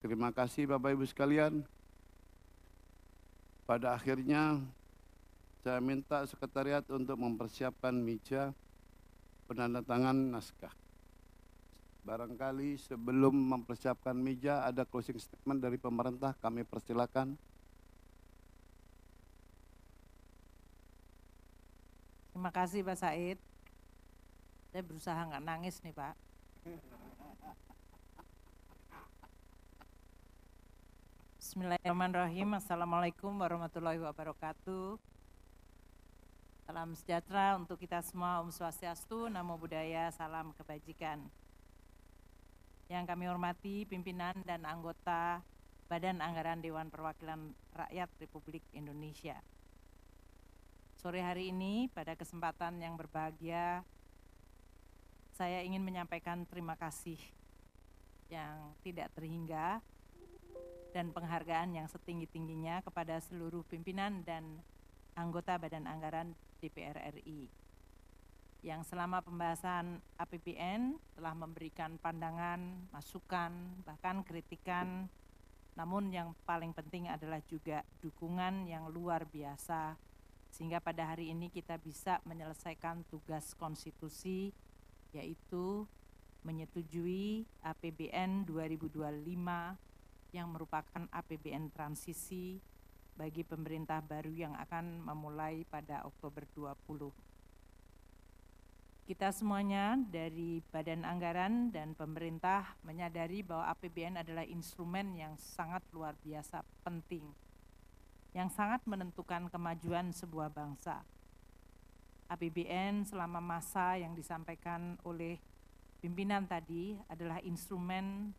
Terima kasih Bapak Ibu sekalian. Pada akhirnya saya minta sekretariat untuk mempersiapkan meja penandatangan naskah. Barangkali sebelum mempersiapkan meja ada closing statement dari pemerintah, kami persilakan. Terima kasih Pak Said. Saya berusaha nggak nangis nih Pak. Bismillahirrahmanirrahim. Assalamualaikum warahmatullahi wabarakatuh. Salam sejahtera untuk kita semua. Om Swastiastu, Namo Buddhaya, salam kebajikan. Yang kami hormati pimpinan dan anggota Badan Anggaran Dewan Perwakilan Rakyat Republik Indonesia. Sore hari ini pada kesempatan yang berbahagia, saya ingin menyampaikan terima kasih yang tidak terhingga dan penghargaan yang setinggi-tingginya kepada seluruh pimpinan dan anggota Badan Anggaran DPR RI yang selama pembahasan APBN telah memberikan pandangan, masukan, bahkan kritikan, namun yang paling penting adalah juga dukungan yang luar biasa sehingga pada hari ini kita bisa menyelesaikan tugas konstitusi, yaitu menyetujui APBN 2025 yang merupakan APBN transisi bagi pemerintah baru yang akan memulai pada Oktober 20. Kita semuanya dari Badan Anggaran dan pemerintah menyadari bahwa APBN adalah instrumen yang sangat luar biasa penting, yang sangat menentukan kemajuan sebuah bangsa. APBN selama masa yang disampaikan oleh pimpinan tadi adalah instrumen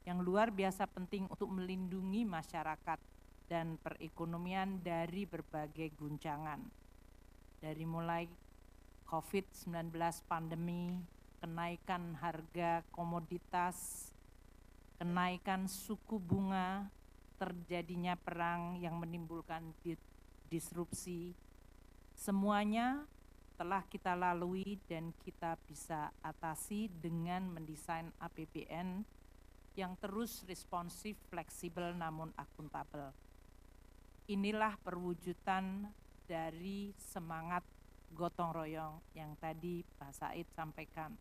yang luar biasa penting untuk melindungi masyarakat dan perekonomian dari berbagai guncangan. Dari mulai COVID-19 pandemi, kenaikan harga komoditas, kenaikan suku bunga, terjadinya perang yang menimbulkan disrupsi, semuanya telah kita lalui dan kita bisa atasi dengan mendesain APBN yang terus responsif, fleksibel namun akuntabel. Inilah perwujudan dari semangat gotong royong yang tadi Pak Said sampaikan.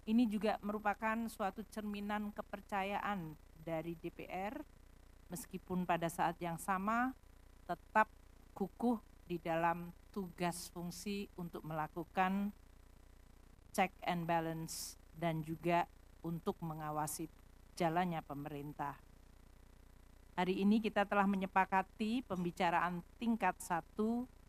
Ini juga merupakan suatu cerminan kepercayaan dari DPR, meskipun pada saat yang sama tetap kukuh di dalam tugas fungsi untuk melakukan check and balance dan juga untuk mengawasi jalannya pemerintah. Hari ini kita telah menyepakati pembicaraan tingkat 1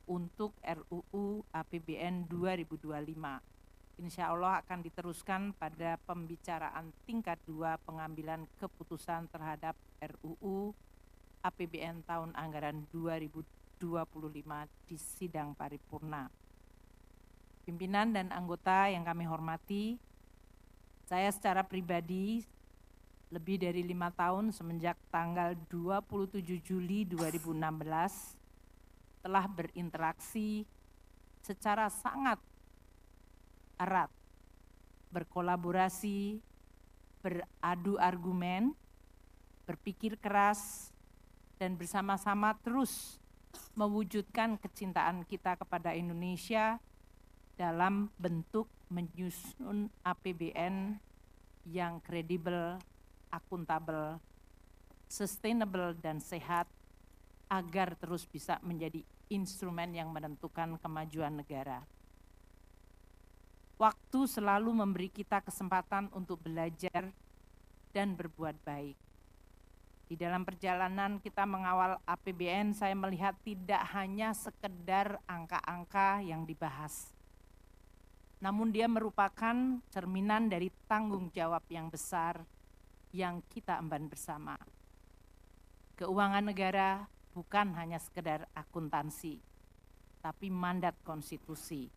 untuk RUU APBN 2025. Insya Allah akan diteruskan pada pembicaraan tingkat 2 pengambilan keputusan terhadap RUU APBN tahun anggaran 2025 di sidang paripurna. Pimpinan dan anggota yang kami hormati, saya secara pribadi lebih dari 5 tahun semenjak tanggal 27 Juli 2016 telah berinteraksi secara sangat erat, berkolaborasi, beradu argumen, berpikir keras, dan bersama-sama terus mewujudkan kecintaan kita kepada Indonesia dalam bentuk menyusun APBN yang kredibel, akuntabel, sustainable, dan sehat agar terus bisa menjadi instrumen yang menentukan kemajuan negara. Waktu selalu memberi kita kesempatan untuk belajar dan berbuat baik. Di dalam perjalanan kita mengawal APBN, saya melihat tidak hanya sekedar angka-angka yang dibahas, namun dia merupakan cerminan dari tanggung jawab yang besar yang kita emban bersama. Keuangan negara bukan hanya sekedar akuntansi, tapi mandat konstitusi.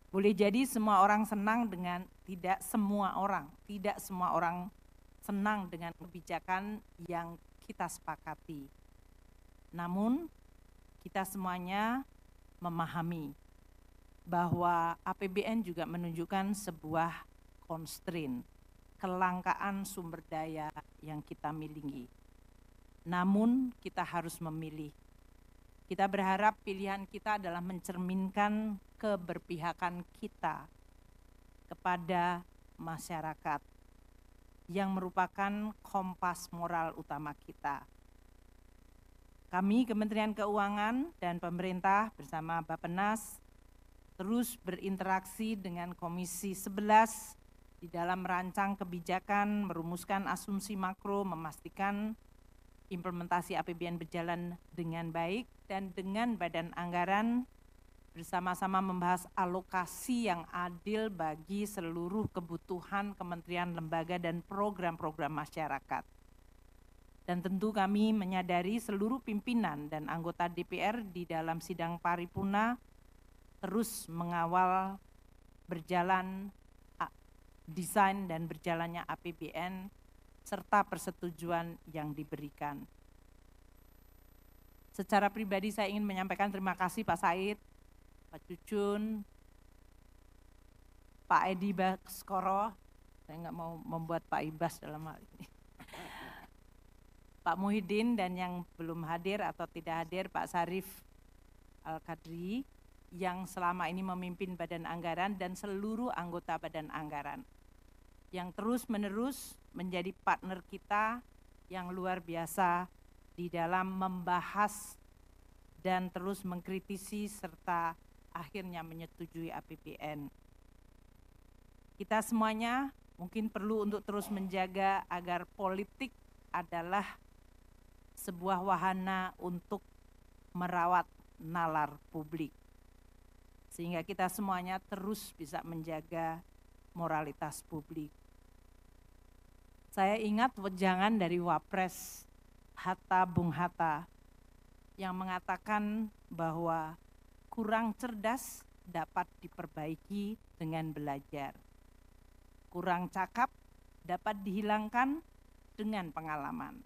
Boleh jadi semua orang senang dengan, tidak semua orang senang dengan kebijakan yang kita sepakati. Namun kita semuanya memahami bahwa APBN juga menunjukkan sebuah constraint, kelangkaan sumber daya yang kita miliki. Namun kita harus memilih. Kita berharap pilihan kita adalah mencerminkan keberpihakan kita kepada masyarakat yang merupakan kompas moral utama kita. Kami Kementerian Keuangan dan pemerintah bersama Bappenas terus berinteraksi dengan Komisi 11 di dalam merancang kebijakan, merumuskan asumsi makro, memastikan implementasi APBN berjalan dengan baik, dan dengan Badan Anggaran bersama-sama membahas alokasi yang adil bagi seluruh kebutuhan kementerian, lembaga, dan program-program masyarakat. Dan tentu kami menyadari seluruh pimpinan dan anggota DPR di dalam sidang paripurna terus mengawal berjalan desain dan berjalannya APBN serta persetujuan yang diberikan. Secara pribadi saya ingin menyampaikan terima kasih Pak Said, Pak Cucun, Pak Edi Baskoro, saya nggak mau membuat Pak Ibas dalam hal ini, Pak Muhyiddin, dan yang belum hadir atau tidak hadir Pak Sarif Al-Kadri yang selama ini memimpin Badan Anggaran dan seluruh anggota Badan Anggaran yang terus-menerus menjadi partner kita yang luar biasa di dalam membahas dan terus mengkritisi serta akhirnya menyetujui APBN. Kita semuanya mungkin perlu untuk terus menjaga agar politik adalah sebuah wahana untuk merawat nalar publik, sehingga kita semuanya terus bisa menjaga moralitas publik. Saya ingat wejangan dari Wapres Hatta Bung Hatta yang mengatakan bahwa kurang cerdas dapat diperbaiki dengan belajar. Kurang cakap dapat dihilangkan dengan pengalaman.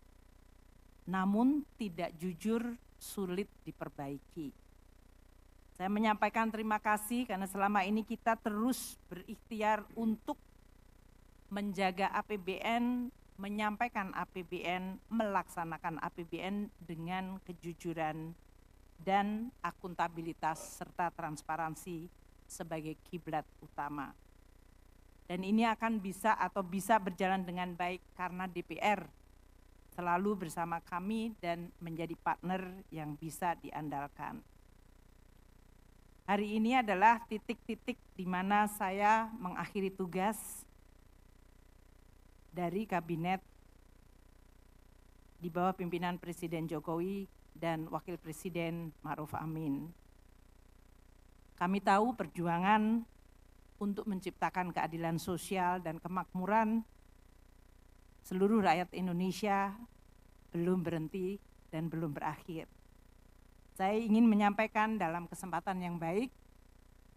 Namun tidak jujur sulit diperbaiki. Saya menyampaikan terima kasih karena selama ini kita terus berikhtiar untuk menjaga APBN, menyampaikan APBN, melaksanakan APBN dengan kejujuran dan akuntabilitas serta transparansi sebagai kiblat utama. Dan ini akan bisa berjalan dengan baik karena DPR selalu bersama kami dan menjadi partner yang bisa diandalkan. Hari ini adalah titik-titik di mana saya mengakhiri tugas dari kabinet di bawah pimpinan Presiden Jokowi dan Wakil Presiden Ma'ruf Amin. Kami tahu perjuangan untuk menciptakan keadilan sosial dan kemakmuran seluruh rakyat Indonesia belum berhenti dan belum berakhir. Saya ingin menyampaikan dalam kesempatan yang baik,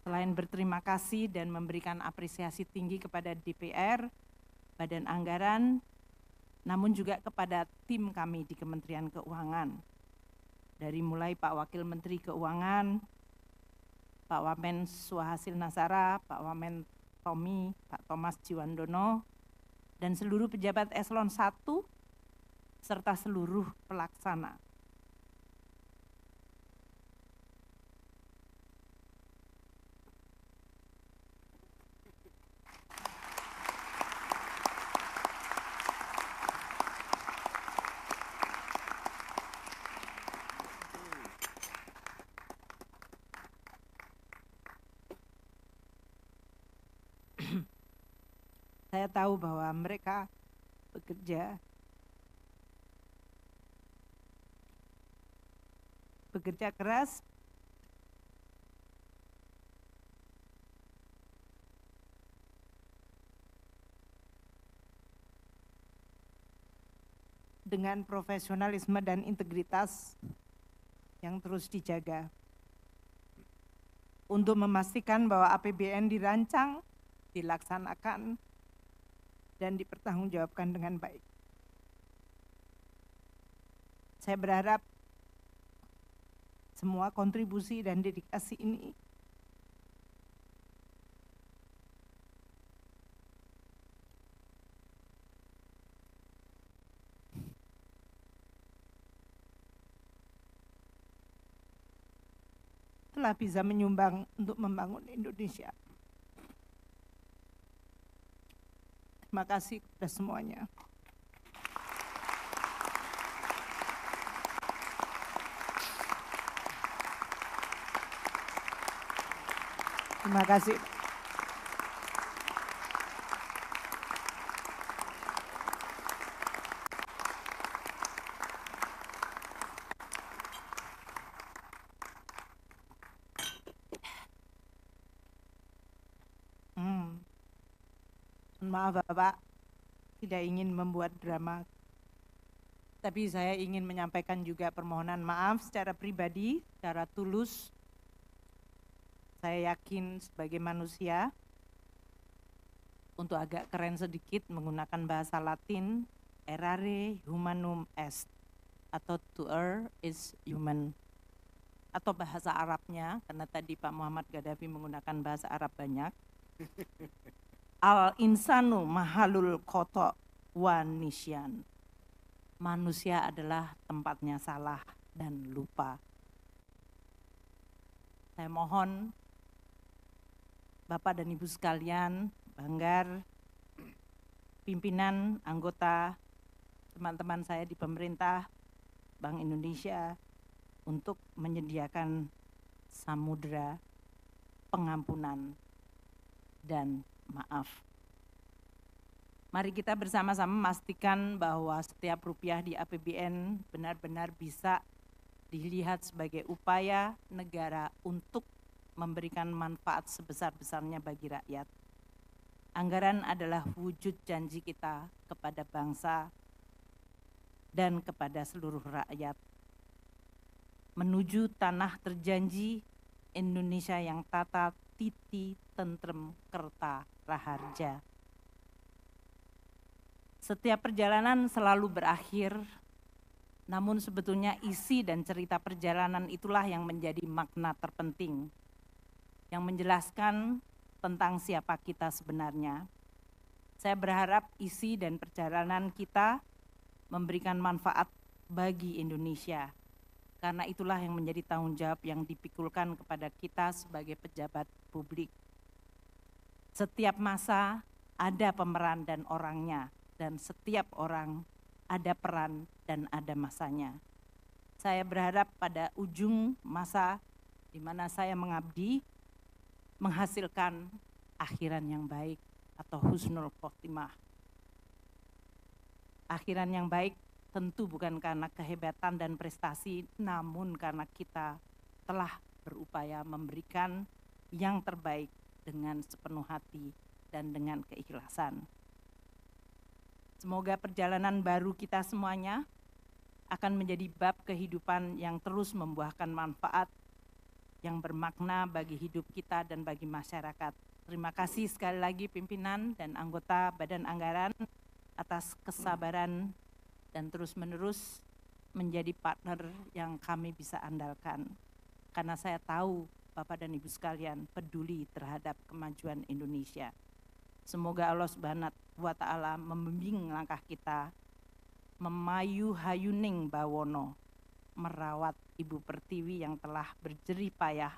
selain berterima kasih dan memberikan apresiasi tinggi kepada DPR, Badan Anggaran, namun juga kepada tim kami di Kementerian Keuangan. Dari mulai Pak Wakil Menteri Keuangan, Pak Wamen Suhasil Nasara, Pak Wamen Tommy, Pak Thomas Jiwandono, dan seluruh pejabat eselon 1, serta seluruh pelaksana. Saya tahu bahwa mereka bekerja keras dengan profesionalisme dan integritas yang terus dijaga untuk memastikan bahwa APBN dirancang, dilaksanakan, dan dipertanggungjawabkan dengan baik. Saya berharap semua kontribusi dan dedikasi ini telah bisa menyumbang untuk membangun Indonesia. Terima kasih kepada semuanya. Terima kasih. Maaf Bapak, tidak ingin membuat drama, tapi saya ingin menyampaikan juga permohonan maaf secara pribadi, secara tulus. Saya yakin sebagai manusia, untuk agak keren sedikit menggunakan bahasa Latin, errare humanum est, atau to err is human. Atau bahasa Arabnya, karena tadi Pak Muhammad Gaddafi menggunakan bahasa Arab banyak. Al-insanu mahalul khoto' wa nisyan. Manusia adalah tempatnya salah dan lupa. Saya mohon Bapak dan Ibu sekalian, Banggar, pimpinan, anggota, teman-teman saya di pemerintah, Bank Indonesia, untuk menyediakan samudera pengampunan dan maaf. Mari kita bersama-sama memastikan bahwa setiap rupiah di APBN benar-benar bisa dilihat sebagai upaya negara untuk memberikan manfaat sebesar-besarnya bagi rakyat. Anggaran adalah wujud janji kita kepada bangsa dan kepada seluruh rakyat. Menuju tanah terjanji Indonesia yang tata, titi, tentrem, kerta, raharja. Setiap perjalanan selalu berakhir, namun sebetulnya isi dan cerita perjalanan itulah yang menjadi makna terpenting, yang menjelaskan tentang siapa kita sebenarnya. Saya berharap isi dan perjalanan kita memberikan manfaat bagi Indonesia, karena itulah yang menjadi tanggung jawab yang dipikulkan kepada kita sebagai pejabat publik. Setiap masa ada pemeran dan orangnya, dan setiap orang ada peran dan ada masanya. Saya berharap pada ujung masa di mana saya mengabdi, menghasilkan akhiran yang baik atau husnul khotimah. Akhiran yang baik tentu bukan karena kehebatan dan prestasi, namun karena kita telah berupaya memberikan yang terbaik dengan sepenuh hati dan dengan keikhlasan. Semoga perjalanan baru kita semuanya akan menjadi bab kehidupan yang terus membuahkan manfaat yang bermakna bagi hidup kita dan bagi masyarakat. Terima kasih sekali lagi pimpinan dan anggota Badan Anggaran atas kesabaran dan terus-menerus menjadi partner yang kami bisa andalkan. Karena saya tahu Bapak dan Ibu sekalian peduli terhadap kemajuan Indonesia. Semoga Allah Subhanahu wa Ta'ala membimbing langkah kita, memayu hayuning bawono, merawat Ibu Pertiwi yang telah berjerih payah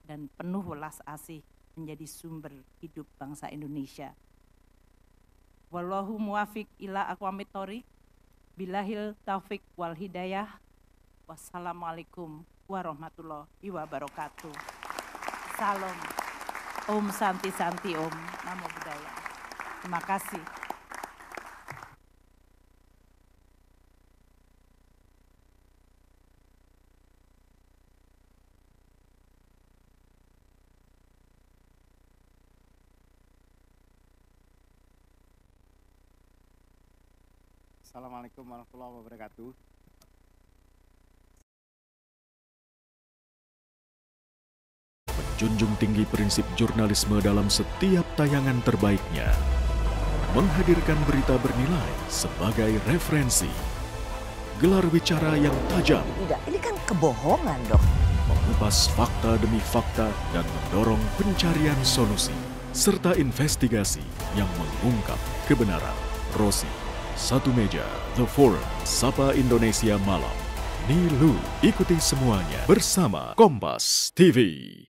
dan penuh welas asih menjadi sumber hidup bangsa Indonesia. Wallahu muwafiq ila aqwamit thoriq, bilahil taufik wal hidayah. Wassalamualaikum warahmatullahi wabarakatuh. Salam. Om Santi Santi Om. Namo Buddhaya. Terima kasih. Assalamualaikum warahmatullahi wabarakatuh. Menjunjung tinggi prinsip jurnalisme dalam setiap tayangan terbaiknya. Menghadirkan berita bernilai sebagai referensi. Gelar bicara yang tajam. Tidak, ini kan kebohongan dok. Mengupas fakta demi fakta dan mendorong pencarian solusi. Serta investigasi yang mengungkap kebenaran. Rosi, Satu Meja, The Forum, Sapa Indonesia Malam. Nilu. Ikuti semuanya bersama Kompas TV.